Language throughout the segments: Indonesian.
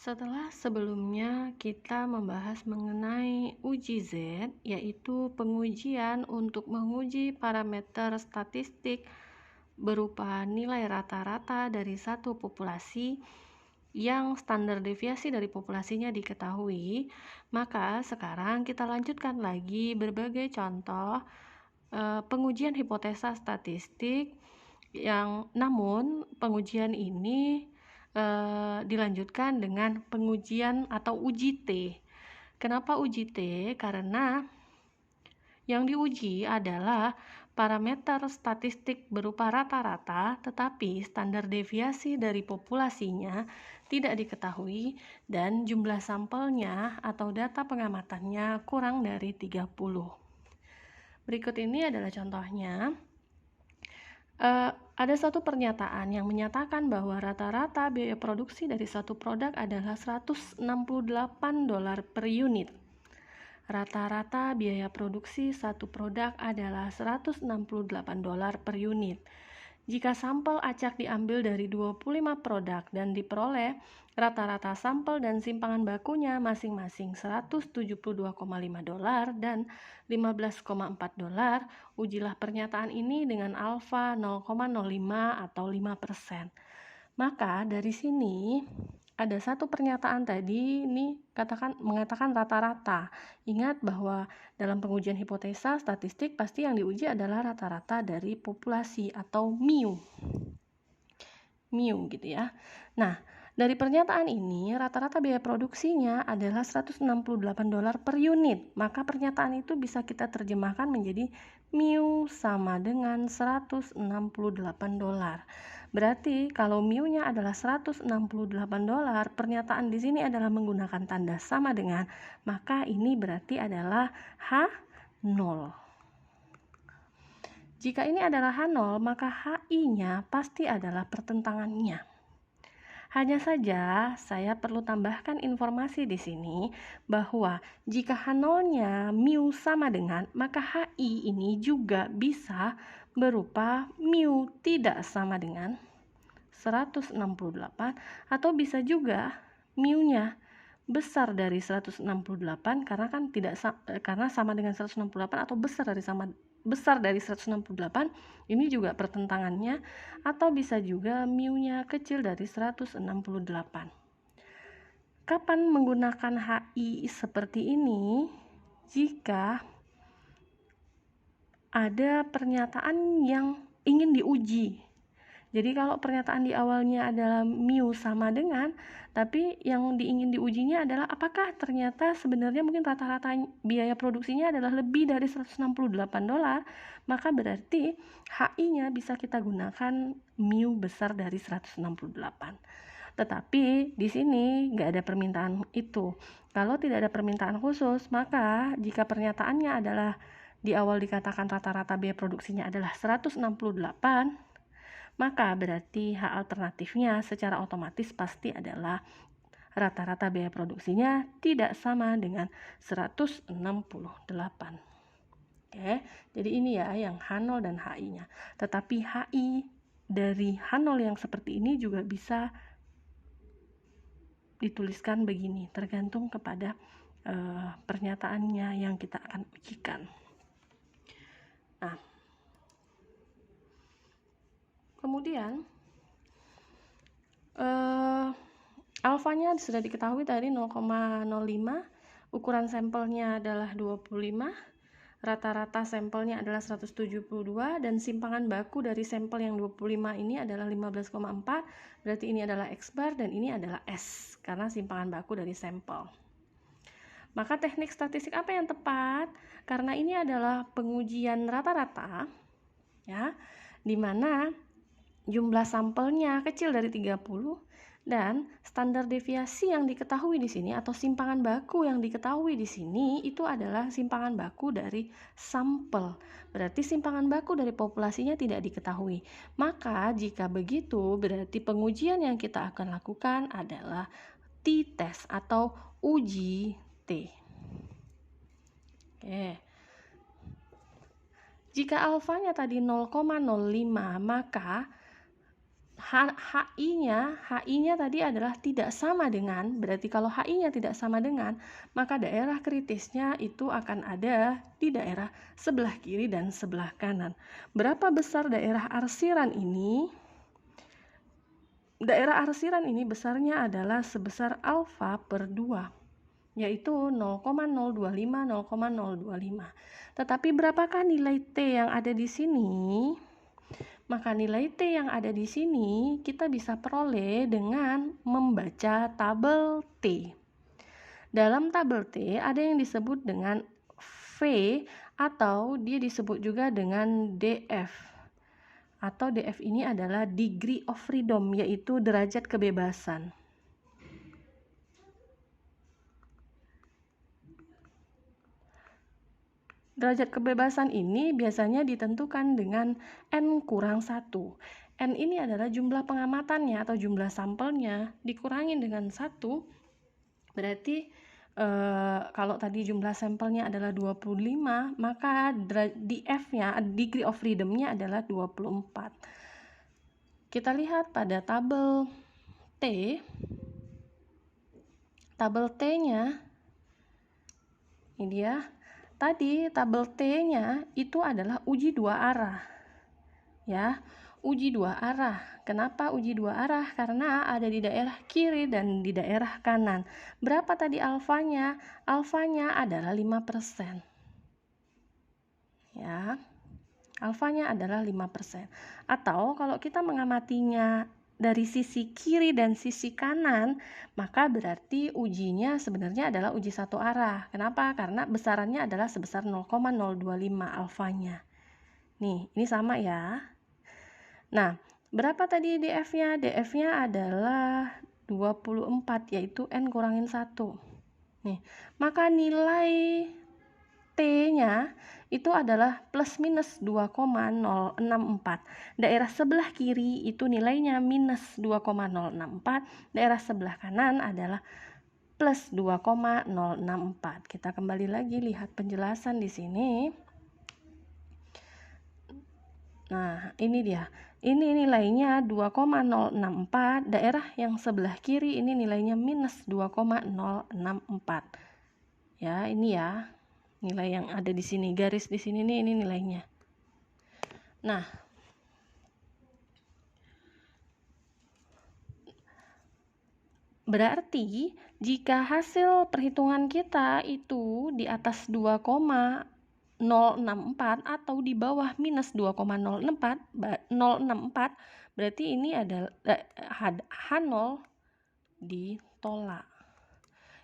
Setelah sebelumnya kita membahas mengenai uji Z, yaitu pengujian untuk menguji parameter statistik berupa nilai rata-rata dari satu populasi yang standar deviasi dari populasinya diketahui, maka sekarang kita lanjutkan lagi berbagai contoh pengujian hipotesa statistik namun pengujian ini dilanjutkan dengan pengujian atau uji T. Kenapa uji T? Karena yang diuji adalah parameter statistik berupa rata-rata, tetapi standar deviasi dari populasinya tidak diketahui dan jumlah sampelnya atau data pengamatannya kurang dari 30. Berikut ini adalah contohnya. Ada satu pernyataan yang menyatakan bahwa rata-rata biaya produksi dari satu produk adalah $168 per unit. Rata-rata biaya produksi satu produk adalah $168 per unit. Jika sampel acak diambil dari 25 produk dan diperoleh rata-rata sampel dan simpangan bakunya masing-masing $172,5 dan $15,4, ujilah pernyataan ini dengan alfa 0,05 atau 5%. Maka dari sini ada satu pernyataan tadi ini mengatakan rata-rata. Ingat bahwa dalam pengujian hipotesa statistik pasti yang diuji adalah rata-rata dari populasi atau mu gitu ya. Nah, dari pernyataan ini rata-rata biaya produksinya adalah $168 per unit. Maka pernyataan itu bisa kita terjemahkan menjadi mu sama dengan $168. Berarti kalau mu-nya adalah $168, pernyataan di sini adalah menggunakan tanda sama dengan, maka ini berarti adalah H0. Jika ini adalah H0, maka HI-nya pasti adalah pertentangannya. Hanya saja saya perlu tambahkan informasi di sini bahwa jika H0-nya mu sama dengan, maka HI ini juga bisa berupa mu tidak sama dengan 168 atau bisa juga mu-nya besar dari 168 karena sama dengan 168 atau besar dari 168, ini juga pertentangannya, atau bisa juga mu-nya kecil dari 168. Kapan menggunakan HI seperti ini? Jika ada pernyataan yang ingin diuji. Jadi kalau pernyataan di awalnya adalah mu sama dengan, tapi yang ingin diujinya adalah apakah ternyata sebenarnya mungkin rata-rata biaya produksinya adalah lebih dari $168, maka berarti HI-nya bisa kita gunakan mu besar dari 168. Tetapi di sini nggak ada permintaan itu. Kalau tidak ada permintaan khusus, maka jika pernyataannya adalah di awal dikatakan rata-rata biaya produksinya adalah 168, maka berarti H alternatifnya secara otomatis pasti adalah rata-rata biaya produksinya tidak sama dengan 168. Oke, jadi ini ya yang H0 dan HI-nya. Tetapi HI dari H0 yang seperti ini juga bisa dituliskan begini, tergantung kepada pernyataannya yang kita akan ujikan. Nah, kemudian alfanya sudah diketahui tadi 0,05, ukuran sampelnya adalah 25, rata-rata sampelnya adalah 172, dan simpangan baku dari sampel yang 25 ini adalah 15,4, berarti ini adalah X bar dan ini adalah S karena simpangan baku dari sampel. Maka teknik statistik apa yang tepat? Karena ini adalah pengujian rata-rata, ya, di mana jumlah sampelnya kecil dari 30 dan standar deviasi yang diketahui di sini atau simpangan baku yang diketahui di sini itu adalah simpangan baku dari sampel. Berarti simpangan baku dari populasinya tidak diketahui. Maka jika begitu berarti pengujian yang kita akan lakukan adalah t-test atau uji T. Oke. Jika alfanya tadi 0,05, maka HI-nya tadi adalah tidak sama dengan, berarti kalau HI-nya tidak sama dengan, maka daerah kritisnya itu akan ada di daerah sebelah kiri dan sebelah kanan. Berapa besar daerah arsiran ini? Daerah arsiran ini besarnya adalah sebesar alfa per 2, yaitu 0,025, 0,025. Tetapi berapakah nilai T yang ada di sini? Maka nilai T yang ada di sini kita bisa peroleh dengan membaca tabel T. Dalam tabel T ada yang disebut dengan V atau dia disebut juga dengan DF. Atau DF ini adalah degree of freedom, yaitu derajat kebebasan. Derajat kebebasan ini biasanya ditentukan dengan N kurang 1. N ini adalah jumlah pengamatannya atau jumlah sampelnya dikurangin dengan 1. Berarti kalau tadi jumlah sampelnya adalah 25, maka DF-nya, degree of freedom-nya adalah 24. Kita lihat pada tabel T. Tabel T-nya ini dia. Tadi tabel T-nya itu adalah uji dua arah. Ya, uji dua arah. Kenapa uji dua arah? Karena ada di daerah kiri dan di daerah kanan. Berapa tadi alfanya? Alfanya adalah 5%. Ya. Alfanya adalah 5%. Atau kalau kita mengamatinya dari sisi kiri dan sisi kanan, maka berarti ujinya sebenarnya adalah uji satu arah. Kenapa? Karena besarannya adalah sebesar 0,025 alfanya. Nih, ini sama ya. Nah, berapa tadi DF-nya? DF-nya adalah 24, yaitu N kurangin 1. Nih, maka nilai T-nya itu adalah plus minus 2,064. Daerah sebelah kiri itu nilainya minus 2,064, daerah sebelah kanan adalah plus 2,064. Kita kembali lagi lihat penjelasan di sini. Nah, ini dia. Ini nilainya 2,064, daerah yang sebelah kiri ini nilainya minus 2,064. Ya, ini ya. Nilai yang ada di sini, garis di sini nih, ini nilainya. Nah, berarti jika hasil perhitungan kita itu di atas 2,064 atau di bawah minus 2,064, berarti ini adalah H0 ditolak.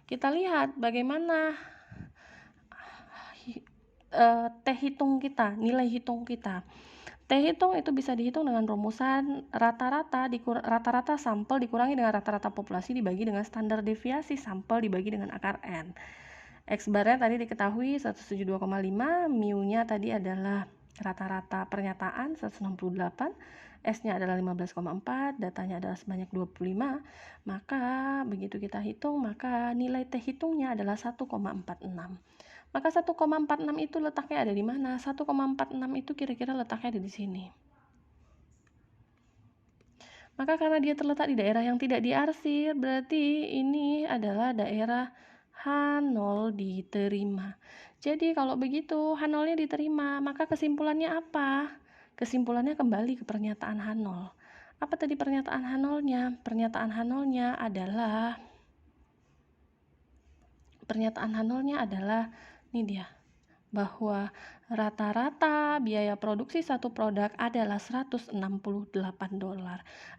Kita lihat bagaimana T hitung kita, nilai hitung kita. T hitung itu bisa dihitung dengan rumusan rata-rata sampel dikurangi dengan rata-rata populasi dibagi dengan standar deviasi sampel dibagi dengan akar N. X barnya tadi diketahui 172,5, mu-nya tadi adalah rata-rata pernyataan 168, S-nya adalah 15,4, datanya adalah sebanyak 25, maka begitu kita hitung, maka nilai T hitungnya adalah 1,46. Maka 1,46 itu letaknya ada di mana? 1,46 itu kira-kira letaknya ada di sini. Maka karena dia terletak di daerah yang tidak diarsir, berarti ini adalah daerah H0 diterima. Jadi kalau begitu H0-nya diterima, maka kesimpulannya apa? Kesimpulannya kembali ke pernyataan H0. Apa tadi pernyataan H0-nya? Pernyataan H0-nya adalah ini dia, bahwa rata-rata biaya produksi satu produk adalah $168.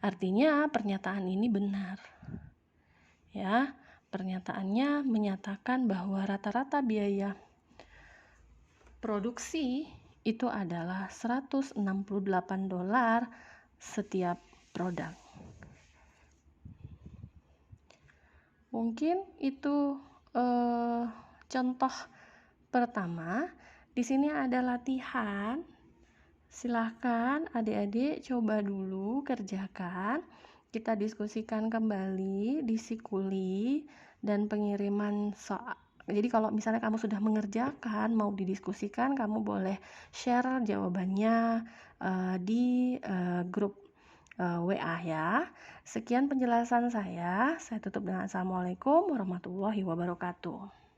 Artinya pernyataan ini benar. Ya, pernyataannya menyatakan bahwa rata-rata biaya produksi itu adalah $168 setiap produk. Mungkin itu contoh pertama. Di sini ada latihan. Silahkan adik-adik coba dulu kerjakan. Kita diskusikan kembali di Sikuli dan pengiriman soal. Jadi kalau misalnya kamu sudah mengerjakan, mau didiskusikan, kamu boleh share jawabannya di grup WA ya. Sekian penjelasan saya tutup dengan Assalamualaikum warahmatullahi wabarakatuh.